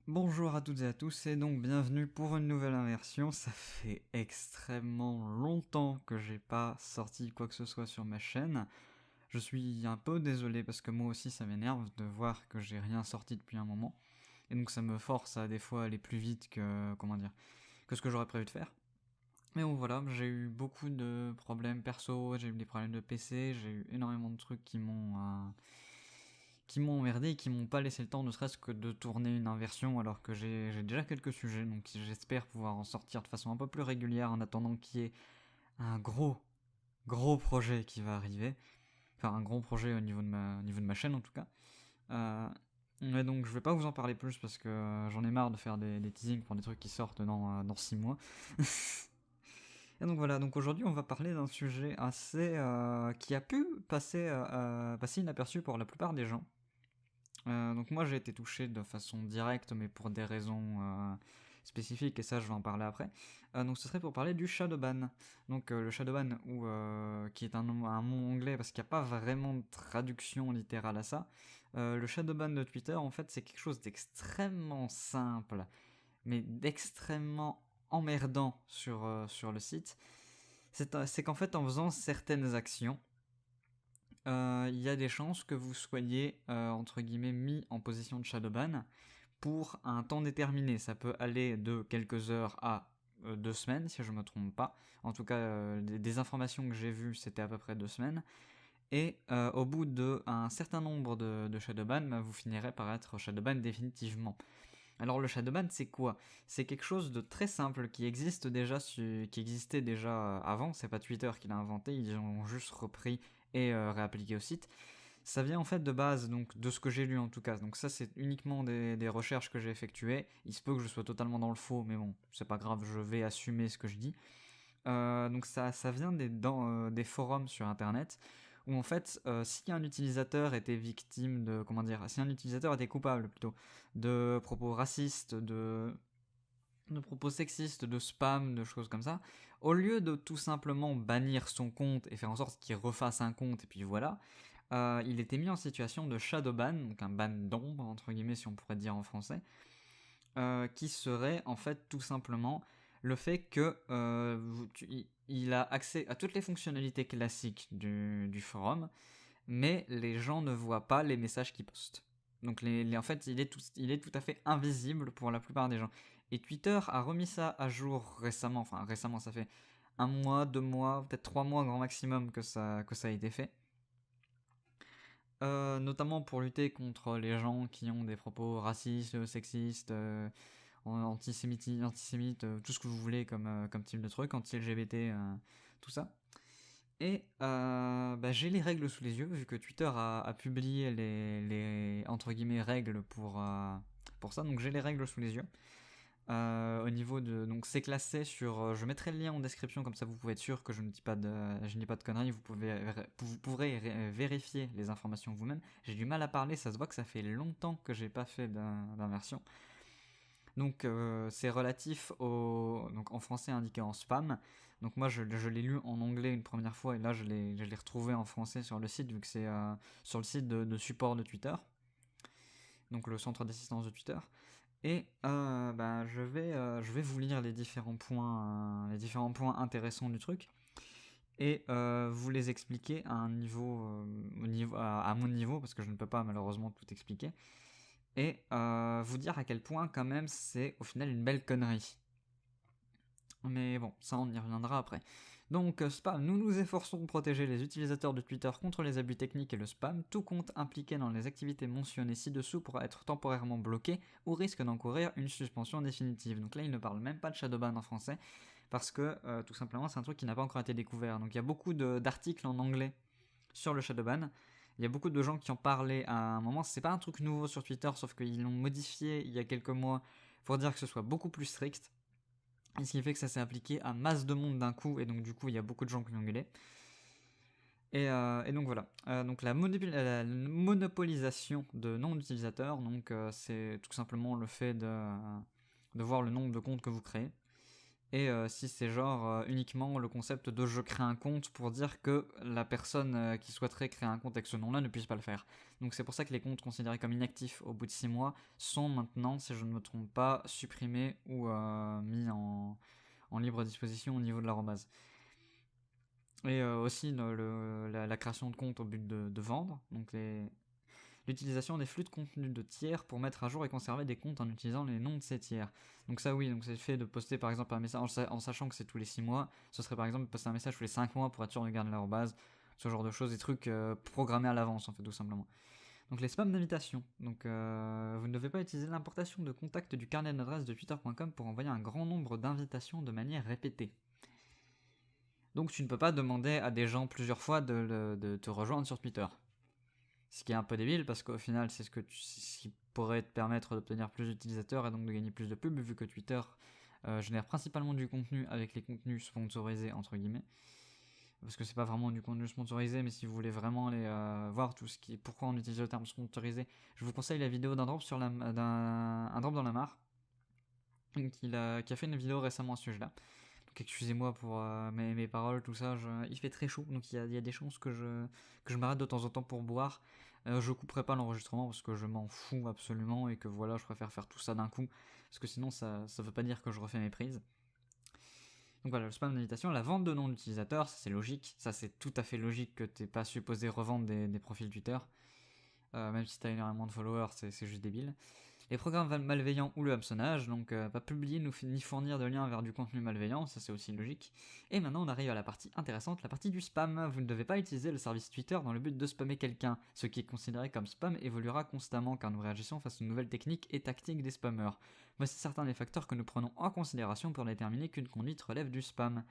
Bonjour à toutes et à tous et donc bienvenue pour une nouvelle inversion. Ça fait extrêmement longtemps que j'ai pas sorti quoi que ce soit sur ma chaîne. Je suis un peu désolé parce que moi aussi ça m'énerve de voir que j'ai rien sorti depuis un moment. Et donc ça me force à des fois aller plus vite que, que ce que j'aurais prévu de faire. Mais bon voilà, j'ai eu beaucoup de problèmes perso, j'ai eu des problèmes de PC, j'ai eu énormément de trucs qui m'ont emmerdé et qui m'ont pas laissé le temps ne serait-ce que de tourner une inversion alors que j'ai déjà quelques sujets, donc j'espère pouvoir en sortir de façon un peu plus régulière en attendant qu'il y ait un gros projet qui va arriver. Enfin un gros projet au niveau de ma chaîne en tout cas. Mais donc je vais pas vous en parler plus parce que j'en ai marre de faire des teasings pour des trucs qui sortent dans 6 mois. Et donc voilà, donc aujourd'hui on va parler d'un sujet assez qui a pu passer inaperçu pour la plupart des gens. Donc moi j'ai été touché de façon directe mais pour des raisons spécifiques et ça je vais en parler après. Donc ce serait pour parler du Shadowban. Donc le Shadowban qui est un mot anglais parce qu'il n'y a pas vraiment de traduction littérale à ça. Le Shadowban de Twitter en fait c'est quelque chose d'extrêmement simple mais d'extrêmement emmerdant sur le site. C'est qu'en fait en faisant certaines actions il y a des chances que vous soyez, entre guillemets, mis en position de shadowban pour un temps déterminé. Ça peut aller de quelques heures à 2 semaines, si je ne me trompe pas. En tout cas, des informations que j'ai vues, c'était à peu près 2 semaines. Et au bout d'un certain nombre de shadowban, bah, vous finirez par être shadowban définitivement. Alors le shadowban, c'est quoi? C'est quelque chose de très simple qui existait déjà avant. C'est pas Twitter qui l'a inventé, ils ont juste repris et réappliqué au site. Ça vient en fait de base, donc de ce que j'ai lu en tout cas. Donc ça c'est uniquement des recherches que j'ai effectuées. Il se peut que je sois totalement dans le faux, mais bon, c'est pas grave, je vais assumer ce que je dis. Donc ça vient des forums sur internet où en fait si un utilisateur était victime de, comment dire, si un utilisateur était coupable plutôt de propos racistes, de propos sexistes, de spam, de choses comme ça, au lieu de tout simplement bannir son compte et faire en sorte qu'il refasse un compte et puis voilà, il était mis en situation de shadow ban, donc un ban d'ombre entre guillemets si on pourrait dire en français, qui serait en fait tout simplement le fait que il a accès à toutes les fonctionnalités classiques du forum, mais les gens ne voient pas les messages qu'il poste. Donc en fait, il est tout à fait invisible pour la plupart des gens. Et Twitter a remis ça à jour récemment, enfin récemment, ça fait 1 mois, 2 mois, peut-être 3 mois grand maximum que ça a été fait. Notamment pour lutter contre les gens qui ont des propos racistes, sexistes, antisémites, tout ce que vous voulez comme type de truc, anti-LGBT, tout ça. Et bah, j'ai les règles sous les yeux, vu que Twitter a publié les entre guillemets règles pour ça, donc j'ai les règles sous les yeux. Au niveau de, donc c'est classé sur, je mettrai le lien en description comme ça vous pouvez être sûr que je ne dis pas de conneries, vous pourrez vérifier les informations vous-même. J'ai du mal à parler, ça se voit que ça fait longtemps que j'ai pas fait d'inversion. Donc c'est relatif donc en français indiqué en spam. Donc moi je l'ai lu en anglais une première fois et là je l'ai retrouvé en français sur le site vu que c'est sur le site de support de Twitter, donc le centre d'assistance de Twitter. Et bah, je vais vous lire les différents points intéressants du truc et vous les expliquer à un niveau, à mon niveau parce que je ne peux pas malheureusement tout expliquer et vous dire à quel point quand même c'est au final une belle connerie. Mais bon, ça on y reviendra après. Donc spam, nous nous efforçons de protéger les utilisateurs de Twitter contre les abus techniques et le spam. Tout compte impliqué dans les activités mentionnées ci-dessous pourra être temporairement bloqué ou risque d'encourir une suspension définitive. Donc là il ne parle même pas de shadowban en français parce que tout simplement c'est un truc qui n'a pas encore été découvert. Donc il y a beaucoup d'articles en anglais sur le shadowban. Il y a beaucoup de gens qui en parlaient à un moment. C'est pas un truc nouveau sur Twitter, sauf qu'ils l'ont modifié il y a quelques mois pour dire que ce soit beaucoup plus strict. Et ce qui fait que ça s'est appliqué à masse de monde d'un coup, et donc du coup il y a beaucoup de gens qui ont gueulé. Et donc voilà. Donc la monopolisation de nombre d'utilisateurs, donc c'est tout simplement le fait de voir le nombre de comptes que vous créez. et si c'est genre uniquement le concept de je crée un compte pour dire que la personne qui souhaiterait créer un compte avec ce nom-là ne puisse pas le faire. Donc c'est pour ça que les comptes considérés comme inactifs au bout de 6 mois sont maintenant, si je ne me trompe pas, supprimés ou mis en libre disposition au niveau de l'arrobase. Et aussi la création de comptes au but de vendre, donc l'utilisation des flux de contenu de tiers pour mettre à jour et conserver des comptes en utilisant les noms de ces tiers. Donc ça oui, donc c'est le fait de poster par exemple un message en sachant que c'est tous les 6 mois, ce serait par exemple de poster un message tous les 5 mois pour être sûr de garder l'arrobase, ce genre de choses, des trucs programmés à l'avance en fait tout simplement. Donc les spams d'invitation. Donc vous ne devez pas utiliser l'importation de contact du carnet d'adresse de twitter.com pour envoyer un grand nombre d'invitations de manière répétée. Donc tu ne peux pas demander à des gens plusieurs fois de te rejoindre sur Twitter. Ce qui est un peu débile parce qu'au final c'est ce qui pourrait te permettre d'obtenir plus d'utilisateurs et donc de gagner plus de pubs vu que Twitter génère principalement du contenu avec les contenus sponsorisés entre guillemets. Parce que c'est pas vraiment du contenu sponsorisé, mais si vous voulez vraiment aller voir tout ce qui est pourquoi on utilise le terme sponsorisé, je vous conseille la vidéo d'un drop un drop dans la mare qui a fait une vidéo récemment à ce sujet-là. Donc excusez-moi pour mes paroles, tout ça, il fait très chaud, donc il y a des chances que je m'arrête de temps en temps pour boire. Je couperai pas l'enregistrement parce que je m'en fous absolument et que voilà, je préfère faire tout ça d'un coup, parce que sinon ça veut pas dire que je refais mes prises. Donc voilà, le spam d'invitation, la vente de noms d'utilisateurs, ça c'est logique, ça c'est tout à fait logique que t'es pas supposé revendre des profils Twitter. Même si t'as énormément de followers, c'est juste débile. Les programmes malveillants ou le hameçonnage, donc pas publier ni fournir de liens vers du contenu malveillant, ça c'est aussi logique. Et maintenant on arrive à la partie intéressante, la partie du spam. Vous ne devez pas utiliser le service Twitter dans le but de spammer quelqu'un. Ce qui est considéré comme spam évoluera constamment car nous réagissons face aux nouvelles techniques et tactiques des spammers. Voici certains des facteurs que nous prenons en considération pour déterminer qu'une conduite relève du spam.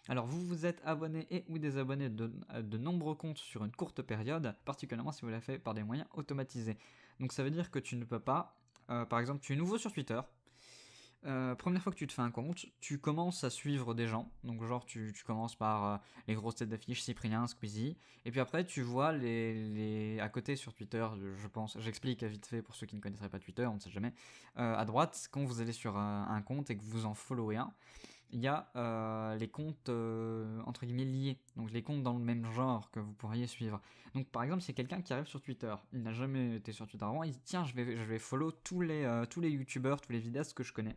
Alors vous vous êtes abonné et ou désabonné de nombreux comptes sur une courte période, particulièrement si vous l'avez fait par des moyens automatisés. Donc ça veut dire que tu ne peux pas, par exemple tu es nouveau sur Twitter, première fois que tu te fais un compte, tu commences à suivre des gens, donc genre tu commences par les grosses têtes d'affiche, Cyprien, Squeezie, et puis après tu vois à côté sur Twitter, je pense, j'explique vite fait pour ceux qui ne connaisseraient pas Twitter, on ne sait jamais, à droite, quand vous allez sur un compte et que vous en followez un, il y a les comptes entre guillemets liés, donc les comptes dans le même genre que vous pourriez suivre. Donc par exemple, c'est quelqu'un qui arrive sur Twitter, il n'a jamais été sur Twitter avant, il dit tiens, je vais follow tous les youtubeurs, tous les vidéastes que je connais.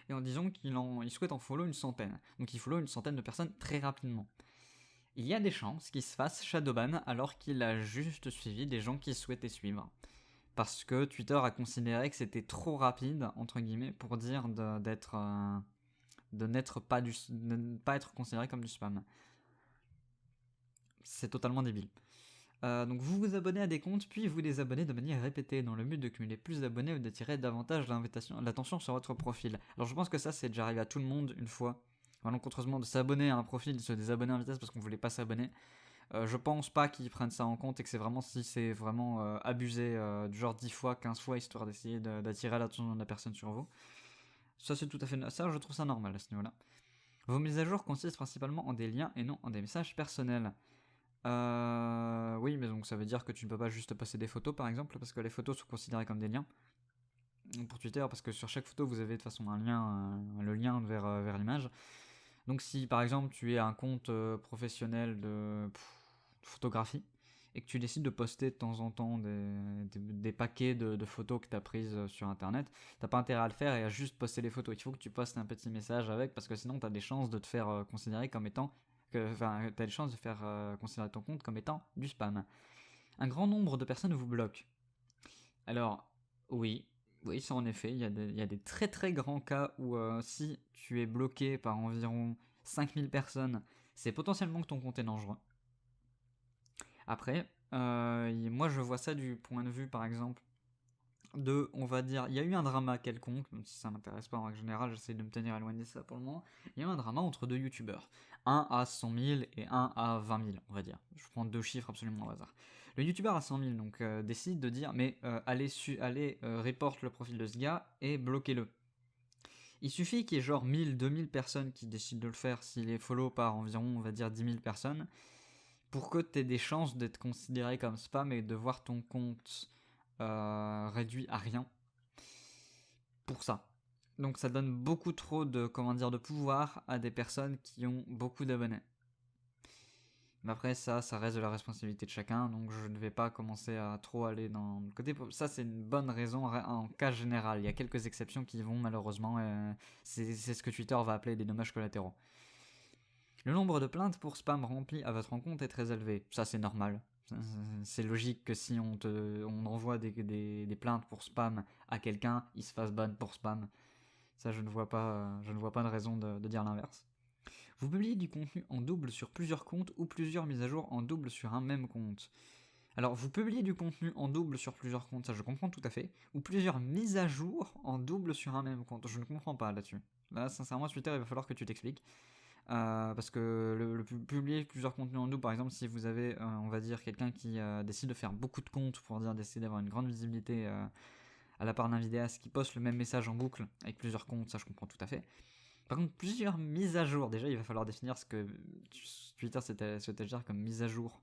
Et en disant qu'il souhaite en follow une centaine. Donc il follow une centaine de personnes très rapidement. Il y a des chances qu'il se fasse shadowban alors qu'il a juste suivi des gens qu'il souhaitait suivre. Parce que Twitter a considéré que c'était trop rapide, entre guillemets, pour dire de ne pas être considéré comme du spam. C'est totalement débile. Donc vous vous abonnez à des comptes, puis vous désabonnez de manière répétée, dans le but de cumuler plus d'abonnés ou d'attirer davantage l'attention sur votre profil. Alors je pense que ça c'est déjà arrivé à tout le monde une fois. Malencontreusement de s'abonner à un profil, de se désabonner en vitesse parce qu'on voulait pas s'abonner. Je pense pas qu'ils prennent ça en compte et que c'est vraiment si c'est vraiment abusé du genre 10 fois, 15 fois histoire d'essayer d'attirer l'attention de la personne sur vous. Ça c'est tout à fait... Ça je trouve ça normal à ce niveau-là. Vos mises à jour consistent principalement en des liens et non en des messages personnels. Oui, mais donc ça veut dire que tu ne peux pas juste passer des photos par exemple, parce que les photos sont considérées comme des liens pour Twitter, parce que sur chaque photo vous avez de toute façon un lien, le lien vers l'image. Donc si par exemple tu es un compte professionnel de photographie et que tu décides de poster de temps en temps des paquets de photos que tu as prises sur internet, t'as pas intérêt à le faire et à juste poster les photos. Il faut que tu postes un petit message avec, parce que sinon tu as des chances de te faire considérer comme étant t'as des chances de faire considérer ton compte comme étant du spam. Un grand nombre de personnes vous bloquent. Alors, oui, ça en effet, il y a des très très grands cas où si tu es bloqué par environ 5000 personnes, c'est potentiellement que ton compte est dangereux. Après, moi je vois ça du point de vue par exemple on va dire, il y a eu un drama quelconque, même si ça m'intéresse pas en règle générale, j'essaie de me tenir éloigné de ça pour le moment. Il y a eu un drama entre deux youtubeurs, un à 100 000 et un à 20 000, on va dire. Je prends deux chiffres absolument au hasard. Le youtubeur à 100 000 donc décide de dire mais allez report le profil de ce gars et bloquez-le. Il suffit qu'il y ait genre 1000, 2000 personnes qui décident de le faire s'il est follow par environ on va dire 10 000 personnes pour que tu aies des chances d'être considéré comme spam et de voir ton compte réduit à rien pour ça. Donc ça donne beaucoup trop de, comment dire, de pouvoir à des personnes qui ont beaucoup d'abonnés. Mais après ça reste de la responsabilité de chacun, donc je ne vais pas commencer à trop aller dans le côté. Ça c'est une bonne raison en cas général. Il y a quelques exceptions qui vont malheureusement, c'est ce que Twitter va appeler des dommages collatéraux. Le nombre de plaintes pour spam rempli à votre compte est très élevé. Ça c'est normal. C'est logique que si on envoie des plaintes pour spam à quelqu'un, il se fasse ban pour spam. Ça je ne vois pas de raison de dire l'inverse. Vous publiez du contenu en double sur plusieurs comptes ou plusieurs mises à jour en double sur un même compte. Alors, vous publiez du contenu en double sur plusieurs comptes, ça je comprends tout à fait, ou plusieurs mises à jour en double sur un même compte. Je ne comprends pas là-dessus. Là, sincèrement, Twitter, il va falloir que tu t'expliques. Parce que publier plusieurs contenus en double, par exemple, si vous avez, on va dire, quelqu'un qui décide de faire beaucoup de comptes pour dire décider d'avoir une grande visibilité à la part d'un vidéaste qui poste le même message en boucle avec plusieurs comptes, ça je comprends tout à fait. Par contre, plusieurs mises à jour. Déjà, il va falloir définir ce que Twitter souhaitait dire comme mise à jour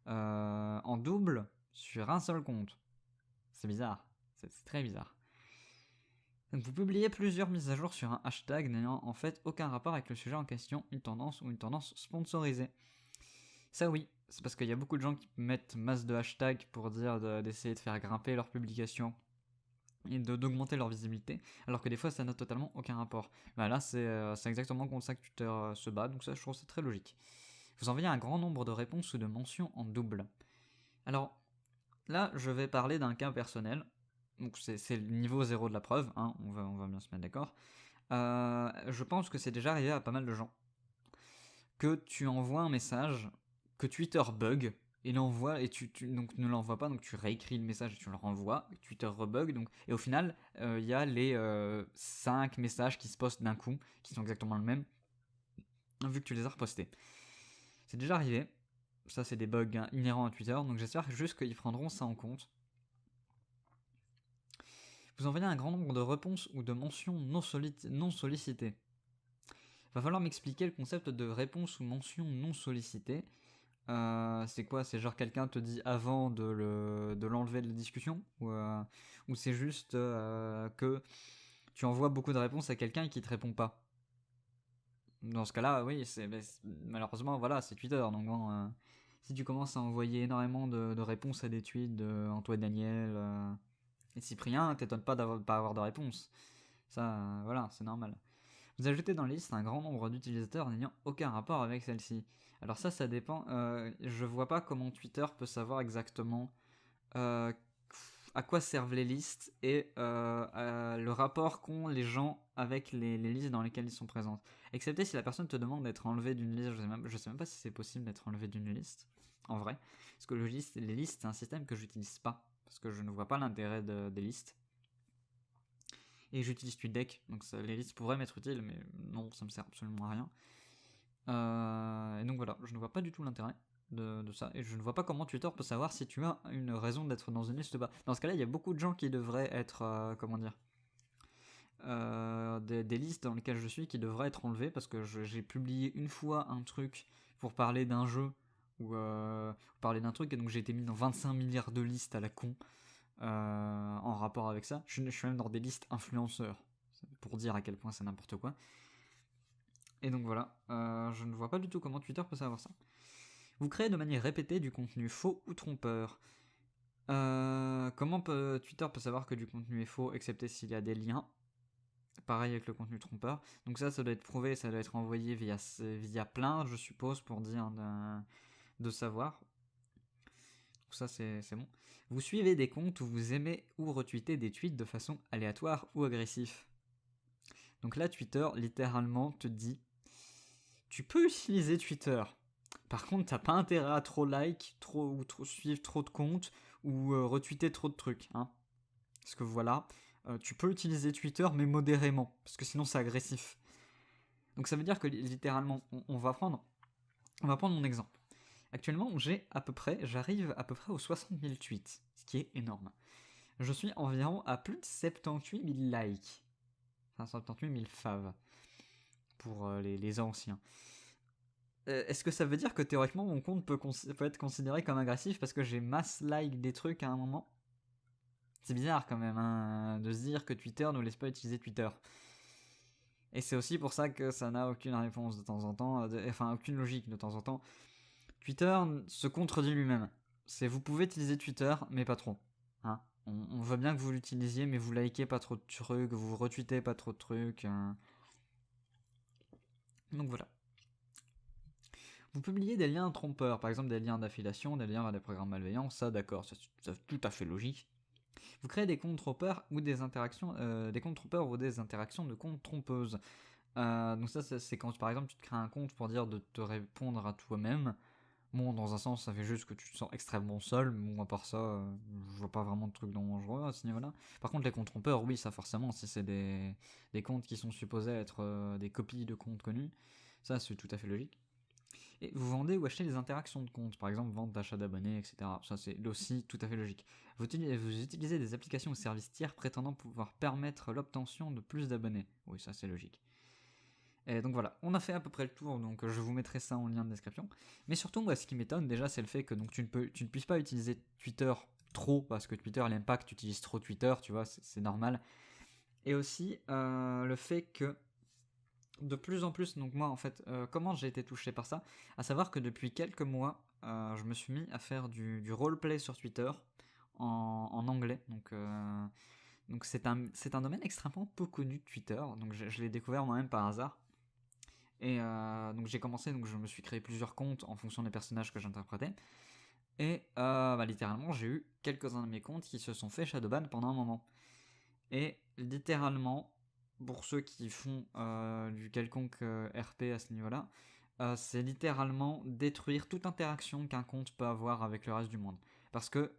en double sur un seul compte. C'est bizarre. C'est très bizarre. Donc, vous publiez plusieurs mises à jour sur un hashtag n'ayant en fait aucun rapport avec le sujet en question, une tendance ou une tendance sponsorisée. Ça, oui. C'est parce qu'il y a beaucoup de gens qui mettent masse de hashtags pour dire d'essayer de faire grimper leur publication et d'augmenter leur visibilité, alors que des fois ça n'a totalement aucun rapport. Bah là c'est exactement contre ça que Twitter se bat, donc ça je trouve c'est très logique. Vous envoyez un grand nombre de réponses ou de mentions en double. Alors là je vais parler d'un cas personnel, donc c'est le niveau 0 de la preuve, hein, on va bien se mettre d'accord. Je pense que c'est déjà arrivé à pas mal de gens que tu envoies un message, que Twitter bug, et l'envoie, et tu donc ne l'envoies pas, donc tu réécris le message et tu le renvoies, Twitter rebug, donc, et au final, il y a les 5 messages qui se postent d'un coup, qui sont exactement le même, vu que tu les as repostés. C'est déjà arrivé, ça c'est des bugs inhérents à Twitter, donc j'espère juste qu'ils prendront ça en compte. Vous envoyez un grand nombre de réponses ou de mentions non sollicitées. Va falloir m'expliquer le concept de réponse ou mention non sollicitée. C'est quoi? C'est genre quelqu'un te dit avant de l'enlever de la discussion? Ou c'est juste que tu envoies beaucoup de réponses à quelqu'un et qui te répond pas? Dans ce cas-là, oui, malheureusement, voilà, c'est Twitter. Donc bon, si tu commences à envoyer énormément de réponses à des tweets d'Antoine Daniel et Cyprien, t'étonnes pas pas avoir de réponse. Ça, voilà, c'est normal. Vous ajoutez dans la liste un grand nombre d'utilisateurs n'ayant aucun rapport avec celle-ci. Alors ça dépend. Je vois pas comment Twitter peut savoir exactement euh, à quoi servent les listes et le rapport qu'ont les gens avec les listes dans lesquelles ils sont présents. Excepté si la personne te demande d'être enlevé d'une liste. Je sais même pas si c'est possible d'être enlevé d'une liste, en vrai. Parce que les listes, c'est un système que j'utilise pas. Parce que je ne vois pas l'intérêt des listes. Et j'utilise TweetDeck, donc les listes pourraient m'être utiles, mais non, ça me sert absolument à rien. Et donc voilà, je ne vois pas du tout l'intérêt de ça, et je ne vois pas comment Twitter peut savoir si tu as une raison d'être dans une liste ou pas. Dans ce cas-là, il y a beaucoup de gens qui devraient être, comment dire, des listes dans lesquelles je suis qui devraient être enlevées, parce que j'ai publié une fois un truc pour parler d'un jeu, ou parler d'un truc, et donc j'ai été mis dans 25 milliards de listes à la con. En rapport avec ça. Je suis même dans des listes influenceurs, pour dire à quel point c'est n'importe quoi. Et donc voilà, je ne vois pas du tout comment Twitter peut savoir ça. Vous créez de manière répétée du contenu faux ou trompeur. Comment Twitter peut savoir que du contenu est faux, excepté s'il y a des liens? Pareil avec le contenu trompeur. Donc ça doit être prouvé, ça doit être envoyé via plainte, je suppose, pour dire de savoir. Donc ça c'est bon. Vous suivez des comptes où vous aimez ou retweetez des tweets de façon aléatoire ou agressive. Donc là Twitter littéralement te dit tu peux utiliser Twitter. Par contre t'as pas intérêt à trop ou trop suivre trop de comptes ou retweeter trop de trucs. Hein. Parce que voilà, tu peux utiliser Twitter mais modérément. Parce que sinon c'est agressif. Donc ça veut dire que littéralement on va prendre mon exemple. Actuellement, j'arrive à peu près aux 60 000 tweets, ce qui est énorme. Je suis environ à plus de 78 000 likes. Enfin, 78 000 faves. Pour les anciens. Est-ce que ça veut dire que théoriquement mon compte peut être considéré comme agressif parce que j'ai mass like des trucs à un moment? C'est bizarre quand même hein, de se dire que Twitter ne laisse pas utiliser Twitter. Et c'est aussi pour ça que ça n'a aucune réponse de temps en temps, enfin aucune logique de temps en temps. Twitter se contredit lui-même. C'est vous pouvez utiliser Twitter, mais pas trop. Hein, on veut bien que vous l'utilisiez, mais vous likez pas trop de trucs, vous retweetez pas trop de trucs. Donc voilà. Vous publiez des liens trompeurs, par exemple des liens d'affiliation, des liens vers des programmes malveillants, ça d'accord, c'est tout à fait logique. Vous créez des comptes trompeurs ou des interactions, des comptes trompeurs ou des interactions de comptes trompeuses. Donc ça, c'est quand par exemple tu te crées un compte pour dire de te répondre à toi-même. Bon, dans un sens, ça fait juste que tu te sens extrêmement seul, mais bon, à part ça, je vois pas vraiment de trucs dangereux à ce niveau-là. Par contre, les comptes trompeurs, oui, ça forcément, si c'est des comptes qui sont supposés être des copies de comptes connus, ça c'est tout à fait logique. Et vous vendez ou achetez des interactions de comptes, par exemple vente d'achat d'abonnés, etc. Ça c'est aussi tout à fait logique. Vous utilisez des applications ou services tiers prétendant pouvoir permettre l'obtention de plus d'abonnés. Oui, ça c'est logique. Et donc voilà, on a fait à peu près le tour, donc je vous mettrai ça en lien de description. Mais surtout, moi, ce qui m'étonne déjà, c'est le fait que donc, tu ne puisses pas utiliser Twitter trop, parce que Twitter n'aime pas que tu utilises trop Twitter, tu vois, c'est normal. Et aussi le fait que de plus en plus, donc moi en fait, comment j'ai été touché par ça, à savoir que depuis quelques mois, je me suis mis à faire du roleplay sur Twitter en anglais, donc c'est un domaine extrêmement peu connu de Twitter, donc je l'ai découvert moi-même par hasard. Et donc j'ai commencé, donc je me suis créé plusieurs comptes en fonction des personnages que j'interprétais. Et littéralement, j'ai eu quelques-uns de mes comptes qui se sont fait shadowban pendant un moment. Et littéralement, pour ceux qui font du quelconque RP à ce niveau-là, c'est littéralement détruire toute interaction qu'un compte peut avoir avec le reste du monde. Parce que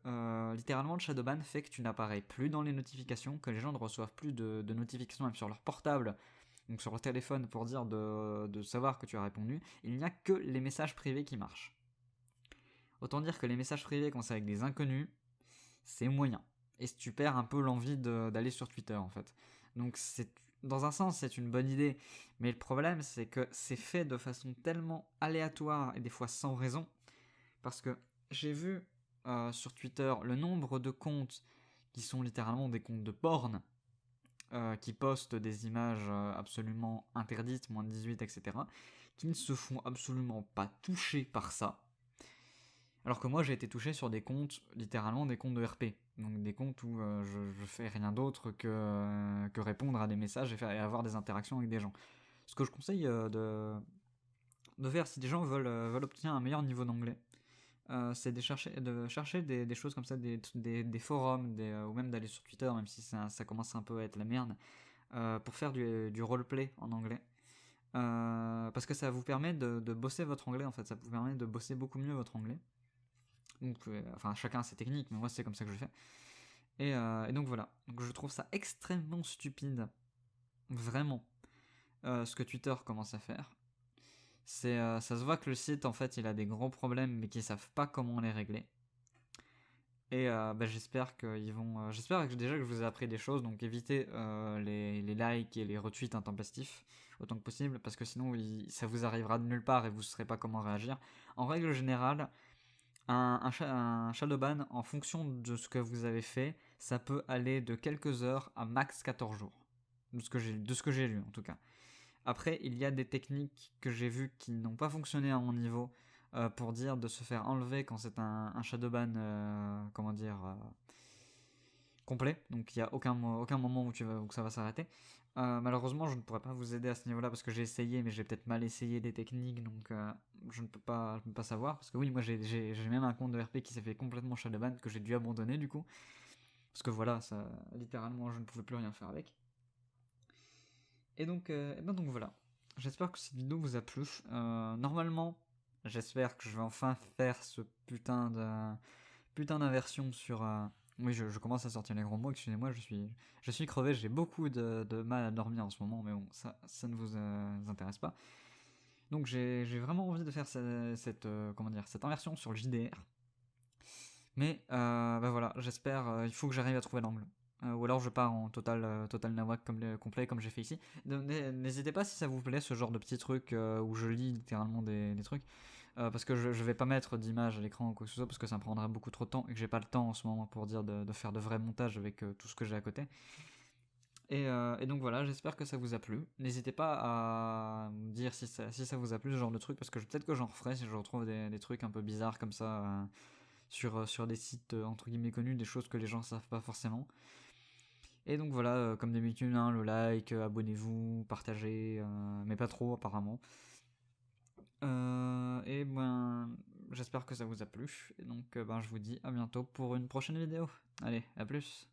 littéralement, le shadowban fait que tu n'apparais plus dans les notifications, que les gens ne reçoivent plus de notifications même sur leur portable, donc sur leur téléphone pour dire de savoir que tu as répondu. Il n'y a que les messages privés qui marchent. Autant dire que les messages privés, quand c'est avec des inconnus, c'est moyen. Et tu perds un peu l'envie d'aller sur Twitter en fait. Donc dans un sens c'est une bonne idée, mais le problème c'est que c'est fait de façon tellement aléatoire et des fois sans raison, parce que j'ai vu sur Twitter le nombre de comptes qui sont littéralement des comptes de porn, qui postent des images absolument interdites, moins de 18, etc., qui ne se font absolument pas toucher par ça. Alors que moi j'ai été touché sur des comptes, littéralement des comptes de RP. Donc des comptes où je fais rien d'autre que répondre à des messages et avoir des interactions avec des gens. Ce que je conseille de faire si des gens veulent obtenir un meilleur niveau d'anglais, c'est de chercher des choses comme ça, des forums, ou même d'aller sur Twitter, même si ça commence un peu à être la merde, pour faire du roleplay en anglais. Parce que ça vous permet de bosser votre anglais en fait, ça vous permet de bosser beaucoup mieux votre anglais. Donc, enfin, chacun a ses techniques, mais moi c'est comme ça que je fais. Et donc voilà. Donc je trouve ça extrêmement stupide, vraiment, ce que Twitter commence à faire. Ça se voit que le site en fait il a des gros problèmes, mais qu'ils savent pas comment les régler. Et j'espère qu'ils vont. J'espère que déjà que je vous ai appris des choses, donc évitez les likes et les retweets intempestifs autant que possible, parce que sinon ça vous arrivera de nulle part et vous ne saurez pas comment réagir. En règle générale, un shadowban, en fonction de ce que vous avez fait, ça peut aller de quelques heures à max 14 jours. De ce que j'ai lu en tout cas. Après, il y a des techniques que j'ai vues qui n'ont pas fonctionné à mon niveau, pour dire de se faire enlever quand c'est un shadowban, complet. Donc il n'y a aucun moment où ça va s'arrêter. Malheureusement, je ne pourrais pas vous aider à ce niveau-là parce que j'ai essayé, mais j'ai peut-être mal essayé des techniques, donc je ne peux pas savoir. Parce que oui, moi j'ai même un compte de RP qui s'est fait complètement shadowban, que j'ai dû abandonner du coup. Parce que voilà, ça, littéralement, je ne pouvais plus rien faire avec. Et donc voilà. J'espère que cette vidéo vous a plu. Normalement, j'espère que je vais enfin faire ce putain d'inversion sur. Oui, je commence à sortir les gros mots, excusez-moi, je suis crevé, j'ai beaucoup de mal à dormir en ce moment, mais bon, ça ne vous intéresse pas. Donc j'ai vraiment envie de faire cette inversion sur le JDR. Mais voilà, j'espère, il faut que j'arrive à trouver l'angle. Ou alors je pars en total nawak complet comme j'ai fait ici. N'hésitez pas si ça vous plaît ce genre de petits trucs où je lis littéralement des trucs. parce que je vais pas mettre d'image à l'écran ou quoi que ce soit, parce que ça me prendrait beaucoup trop de temps, et que j'ai pas le temps en ce moment pour dire de faire de vrais montages avec tout ce que j'ai à côté. Et donc voilà, j'espère que ça vous a plu. N'hésitez pas à me dire si ça vous a plu, ce genre de truc, parce que peut-être que j'en referai si je retrouve des trucs un peu bizarres comme ça sur des sites entre guillemets connus, des choses que les gens savent pas forcément. Et donc voilà, comme d'habitude, hein, le like, abonnez-vous, partagez, mais pas trop apparemment. Et ben, j'espère que ça vous a plu. Et donc, ben, je vous dis à bientôt pour une prochaine vidéo. Allez, à plus.